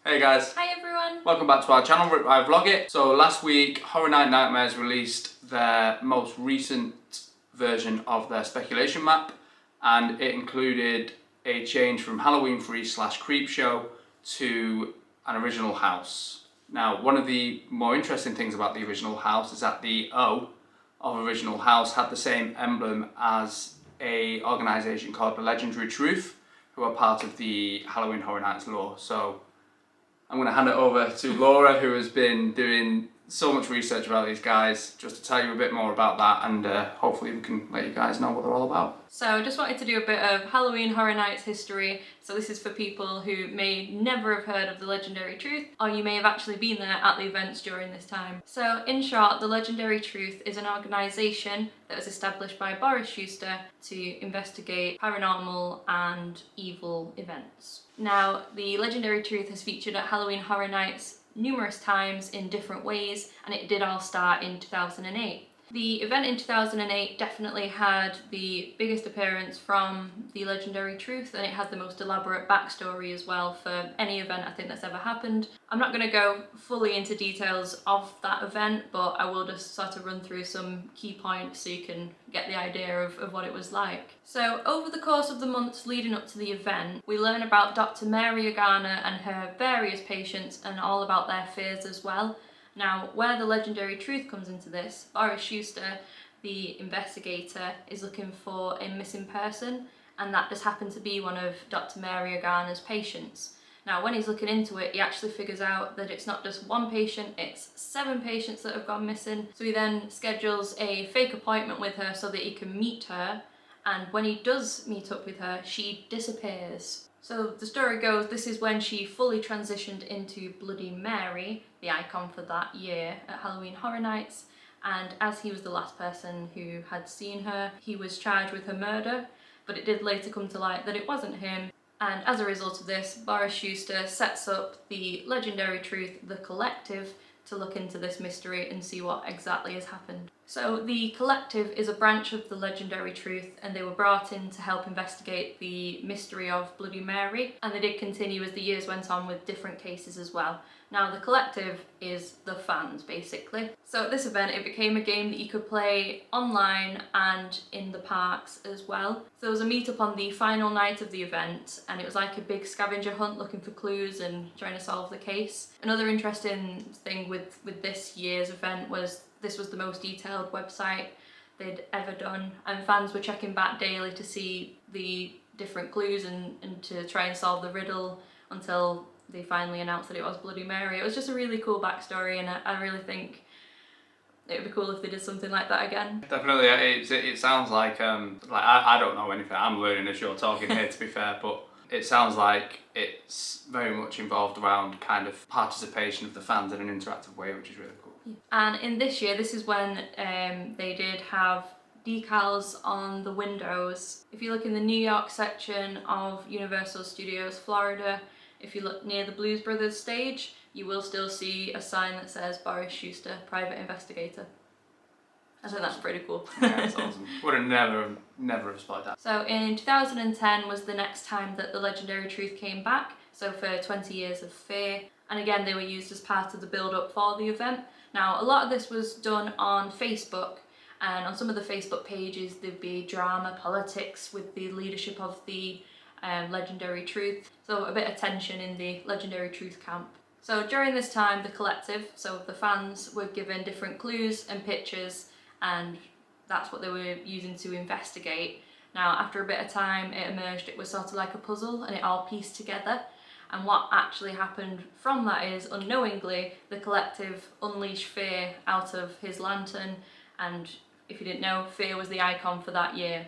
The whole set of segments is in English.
Hey guys. Hi everyone. Welcome back to our channel, I Vlog It. So last week, Horror Night Nightmares released their most recent version of their speculation map, and it included a change from Halloween Free / Creep Show to an original house. Now, one of the more interesting things about the original house is that the O of original house had the same emblem as a organisation called the Legendary Truth, who are part of the Halloween Horror Nights lore. So I'm going to hand it over to Laura, who has been doing so much research about these guys, just to tell you a bit more about that, and hopefully we can let you guys know what they're all about. So I just wanted to do a bit of Halloween Horror Nights history. So this is for people who may never have heard of the Legendary Truth, or you may have actually been there at the events during this time. So in short, the Legendary Truth is an organisation that was established by Boris Shuster to investigate paranormal and evil events. Now, the Legendary Truth has featured at Halloween Horror Nights numerous times in different ways, and it did all start in 2008. The event in 2008 definitely had the biggest appearance from the Legendary Truth, and it had the most elaborate backstory as well for any event I think that's ever happened. I'm not going to go fully into details of that event, but I will just sort of run through some key points so you can get the idea of what it was like. So over the course of the months leading up to the event, we learn about Dr. Mary Agana and her various patients and all about their fears as well. Now, where the Legendary Truth comes into this, Boris Shuster, the investigator, is looking for a missing person, and that just happened to be one of Dr. Mary Agana's patients. Now, when he's looking into it, he actually figures out that it's not just one patient, it's 7 patients that have gone missing. So he then schedules a fake appointment with her so that he can meet her, and when he does meet up with her, she disappears. So the story goes, this is when she fully transitioned into Bloody Mary, the icon for that year at Halloween Horror Nights, and as he was the last person who had seen her, he was charged with her murder, but it did later come to light that it wasn't him, and as a result of this, Boris Shuster sets up the Legendary Truth, the Collective, to look into this mystery and see what exactly has happened. So the Collective is a branch of the Legendary Truth, and they were brought in to help investigate the mystery of Bloody Mary, and they did continue as the years went on with different cases as well. Now the Collective is the fans basically. So at this event it became a game that you could play online and in the parks as well. So there was a meet-up on the final night of the event, and it was like a big scavenger hunt looking for clues and trying to solve the case. Another interesting thing with this year's event was this was the most detailed website they'd ever done, and fans were checking back daily to see the different clues and to try and solve the riddle until they finally announced that it was Bloody Mary. It was just a really cool backstory, and I really think it would be cool if they did something like that again. Definitely, it sounds like I don't know anything. I'm learning as you're talking here, to be fair, but it sounds like it's very much involved around kind of participation of the fans in an interactive way, which is really cool. And in this year, this is when they did have decals on the windows. If you look in the New York section of Universal Studios Florida, if you look near the Blues Brothers stage, you will still see a sign that says Boris Shuster, Private Investigator. I think that's pretty cool. Yeah, that's awesome. Would have never have spotted that. So in 2010 was the next time that the Legendary Truth came back, so for 20 years of fear, and again they were used as part of the build-up for the event. Now a lot of this was done on Facebook, and on some of the Facebook pages there'd be drama, politics with the leadership of the Legendary Truth, so a bit of tension in the Legendary Truth camp. So during this time the Collective, so the fans, were given different clues and pictures, and that's what they were using to investigate. Now after a bit of time it emerged it was sort of like a puzzle, and it all pieced together, and what actually happened from that is, unknowingly, the Collective unleashed Fear out of his lantern, and if you didn't know, Fear was the icon for that year.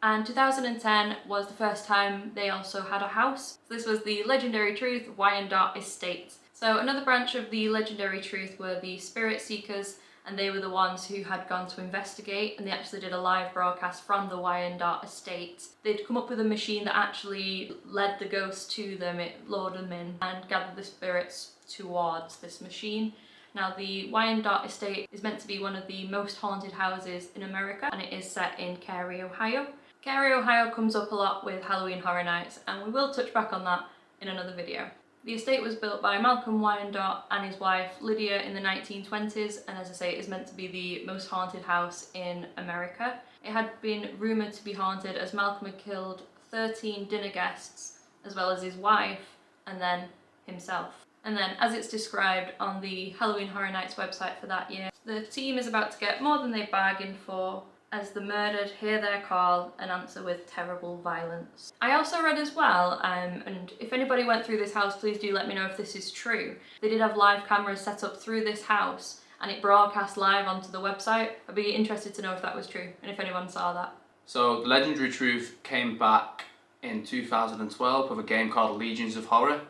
And 2010 was the first time they also had a house. This was the Legendary Truth Wyandotte Estate. So another branch of the Legendary Truth were the Spirit Seekers, and they were the ones who had gone to investigate, and they actually did a live broadcast from the Wyandotte Estate. They'd come up with a machine that actually led the ghosts to them, it lured them in and gathered the spirits towards this machine. Now the Wyandotte Estate is meant to be one of the most haunted houses in America, and it is set in Cary, Ohio. Cary, Ohio comes up a lot with Halloween Horror Nights, and we will touch back on that in another video. The estate was built by Malcolm Wyandotte and his wife Lydia in the 1920s, and as I say, it is meant to be the most haunted house in America. It had been rumoured to be haunted as Malcolm had killed 13 dinner guests, as well as his wife, and then himself. And then, as it's described on the Halloween Horror Nights website for that year, the team is about to get more than they bargained for, as the murdered hear their call and answer with terrible violence. I also read as well, and if anybody went through this house, please do let me know if this is true. They did have live cameras set up through this house, and it broadcast live onto the website. I'd be interested to know if that was true, and if anyone saw that. So the Legendary Truth came back in 2012 with a game called Legions of Horror.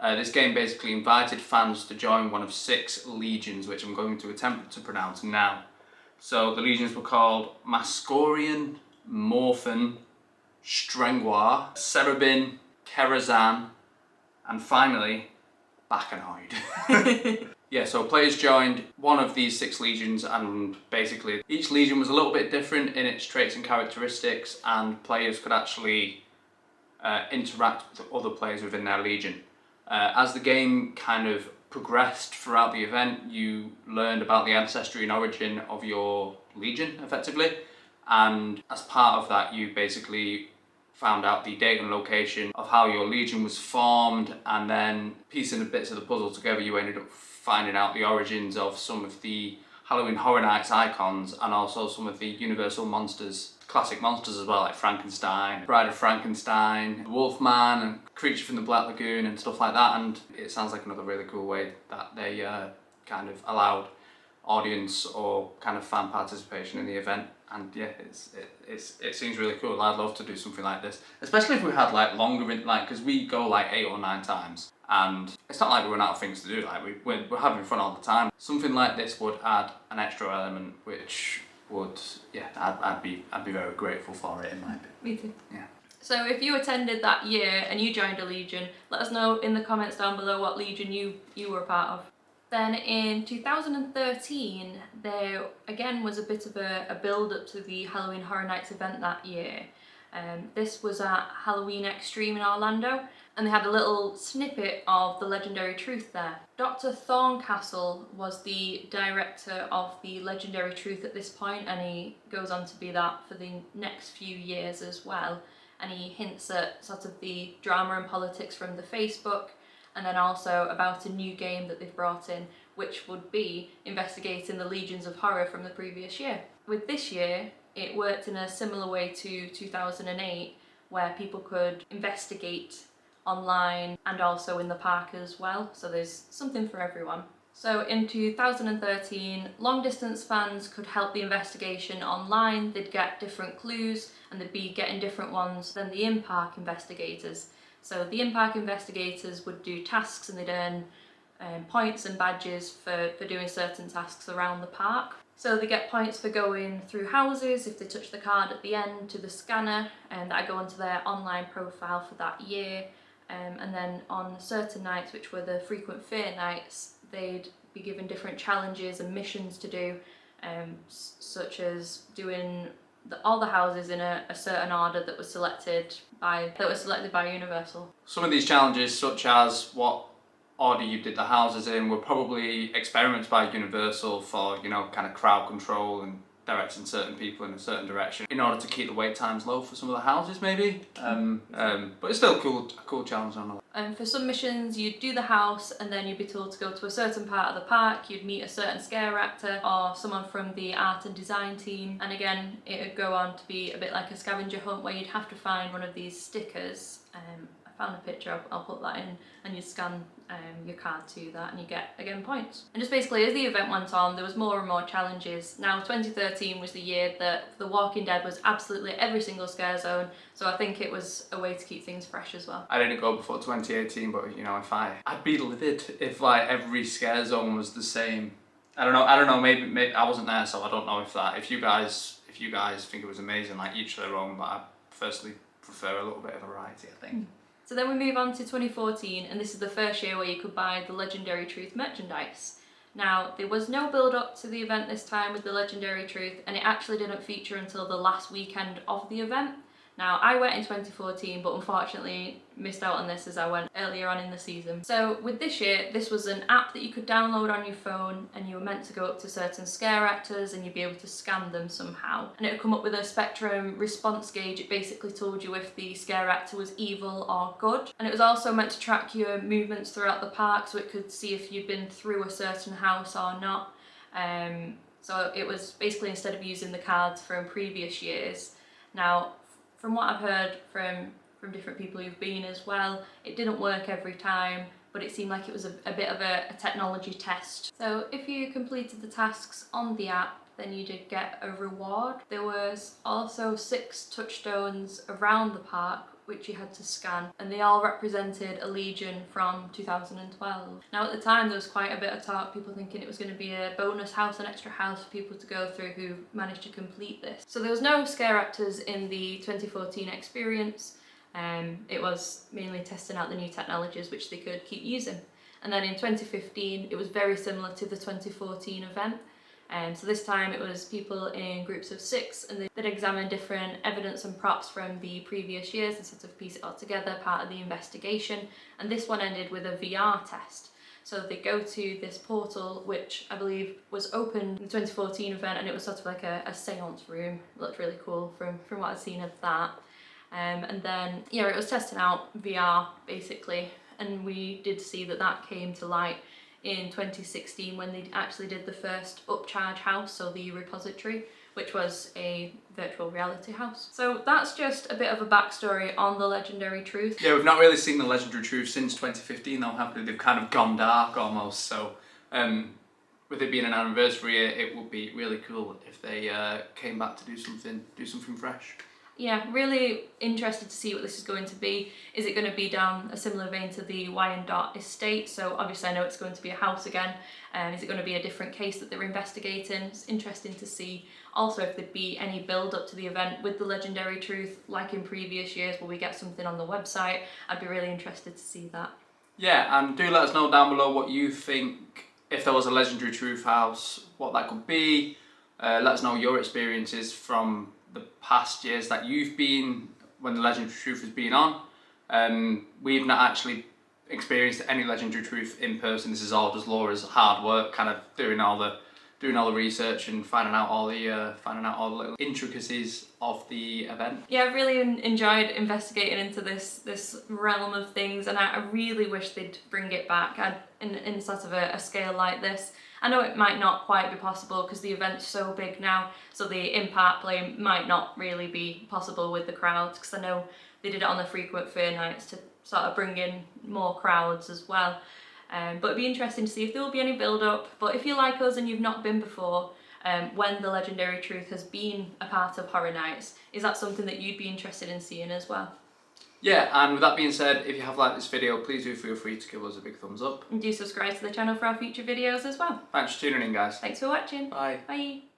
This game basically invited fans to join one of 6 legions, which I'm going to attempt to pronounce now. So the legions were called Mascorian, Morphin, Strengoir, Cerabin, Kerazan, and finally, Bacanoid. Yeah, so players joined one of these 6 legions, and basically each legion was a little bit different in its traits and characteristics, and players could actually interact with other players within their legion. As the game kind of progressed throughout the event, you learned about the ancestry and origin of your legion, effectively, and as part of that you basically found out the date and location of how your legion was formed, and then piecing the bits of the puzzle together you ended up finding out the origins of some of the Halloween Horror Nights icons, and also some of the Universal monsters, classic monsters as well, like Frankenstein, Bride of Frankenstein, the Wolfman, and Creature from the Black Lagoon and stuff like that. And it sounds like another really cool way that they kind of allowed audience or kind of fan participation in the event. And yeah, it seems really cool. I'd love to do something like this, especially if we had like longer, because we go like 8 or 9 times, and it's not like we run out of things to do. Like we're having fun all the time. Something like this would add an extra element, which would, yeah, I'd be very grateful for it in my opinion. Me too. Yeah. So if you attended that year and you joined a legion, let us know in the comments down below what legion you were a part of. Then in 2013, there again was a bit of a build-up to the Halloween Horror Nights event that year. This was at Halloween Extreme in Orlando, and they had a little snippet of the Legendary Truth there. Dr. Thorncastle was the director of the Legendary Truth at this point, and he goes on to be that for the next few years as well. And he hints at sort of the drama and politics from the Facebook, and then also about a new game that they've brought in, which would be investigating the Legions of Horror from the previous year. With this year, it worked in a similar way to 2008, where people could investigate online and also in the park as well, so there's something for everyone. So in 2013, long distance fans could help the investigation online. They'd get different clues and they'd be getting different ones than the in-park investigators. So the in-park investigators would do tasks and they'd earn points and badges for doing certain tasks around the park. So they get points for going through houses if they touch the card at the end to the scanner, and that go onto their online profile for that year. And then on certain nights, which were the frequent fear nights, they'd be given different challenges and missions to do, such as doing all the houses in a certain order that was selected by Universal. Some of these challenges, such as what order you did the houses in, were probably experiments by Universal for, you know, kind of crowd control and directing certain people in a certain direction in order to keep the wait times low for some of the houses, maybe. But it's still a cool challenge on that. And for some missions, you'd do the house and then you'd be told to go to a certain part of the park, you'd meet a certain scare actor or someone from the art and design team, and again it would go on to be a bit like a scavenger hunt where you'd have to find one of these stickers. I found a picture, I'll put that in, and you scan your card to that and you get, again, points. And just basically as the event went on, there was more and more challenges. Now 2013 was the year that The Walking Dead was absolutely every single scare zone, so I think it was a way to keep things fresh as well. I didn't go before 2018, but you know, I'd be livid if like every scare zone was the same. I don't know, maybe I wasn't there, so I don't know if you guys think it was amazing, like each their own, but I personally prefer a little bit of variety, I think. So then we move on to 2014, and this is the first year where you could buy the Legendary Truth merchandise. Now, there was no build up to the event this time with the Legendary Truth, and it actually didn't feature until the last weekend of the event. Now, I went in 2014, but unfortunately missed out on this as I went earlier on in the season. So with this year, this was an app that you could download on your phone, and you were meant to go up to certain scare actors and you'd be able to scan them somehow. And it would come up with a spectrum response gauge. It basically told you if the scare actor was evil or good. And it was also meant to track your movements throughout the park, so it could see if you'd been through a certain house or not. So it was basically, instead of using the cards from previous years. Now, from what I've heard from different people who've been as well, it didn't work every time, but it seemed like it was a bit of a technology test. So if you completed the tasks on the app, then you did get a reward. There was also 6 touchstones around the park which you had to scan, and they all represented a legion from 2012. Now at the time there was quite a bit of talk, people thinking it was going to be a bonus house, an extra house for people to go through who managed to complete this. So there was no scare actors in the 2014 experience. It was mainly testing out the new technologies which they could keep using. And then in 2015 it was very similar to the 2014 event. So this time it was people in groups of 6, and they'd examine different evidence and props from the previous years and sort of piece it all together, part of the investigation. And this one ended with a VR test. So they go to this portal, which I believe was opened in the 2014 event, and it was sort of like a seance room. It looked really cool from what I'd seen of that. And then, yeah, it was testing out VR basically, and we did see that came to light in 2016 when they actually did the first upcharge house, so the repository, which was a virtual reality house. So that's just a bit of a backstory on the Legendary Truth. Yeah, we've not really seen the Legendary Truth since 2015 though, have we? They've kind of gone dark almost, so with it being an anniversary, it would be really cool if they came back to do something fresh. Yeah, really interested to see what this is going to be. Is it going to be down a similar vein to the Wyandotte Estate? So obviously I know it's going to be a house again. Is it going to be a different case that they're investigating? It's interesting to see. Also, if there'd be any build up to the event with the Legendary Truth, like in previous years, will we get something on the website? I'd be really interested to see that. Yeah, and do let us know down below what you think, if there was a Legendary Truth house, what that could be. Let us know your experiences from the past years that you've been when the Legendary Truth has been on. We've not actually experienced any Legendary Truth in person. This is all just Laura's hard work, kind of doing all the research and finding out all the little intricacies of the event. Yeah, I've really enjoyed investigating into this realm of things, and I really wish they'd bring it back in sort of a scale like this. I know it might not quite be possible because the event's so big now, so the in-park play might not really be possible with the crowds, because I know they did it on the frequent fair nights to sort of bring in more crowds as well. But it'd be interesting to see if there will be any build-up. But if you like us and you've not been before, when the Legendary Truth has been a part of Horror Nights, is that something that you'd be interested in seeing as well? Yeah, and with that being said, if you have liked this video, please do feel free to give us a big thumbs up. And do subscribe to the channel for our future videos as well. Thanks for tuning in, guys. Thanks for watching. Bye. Bye.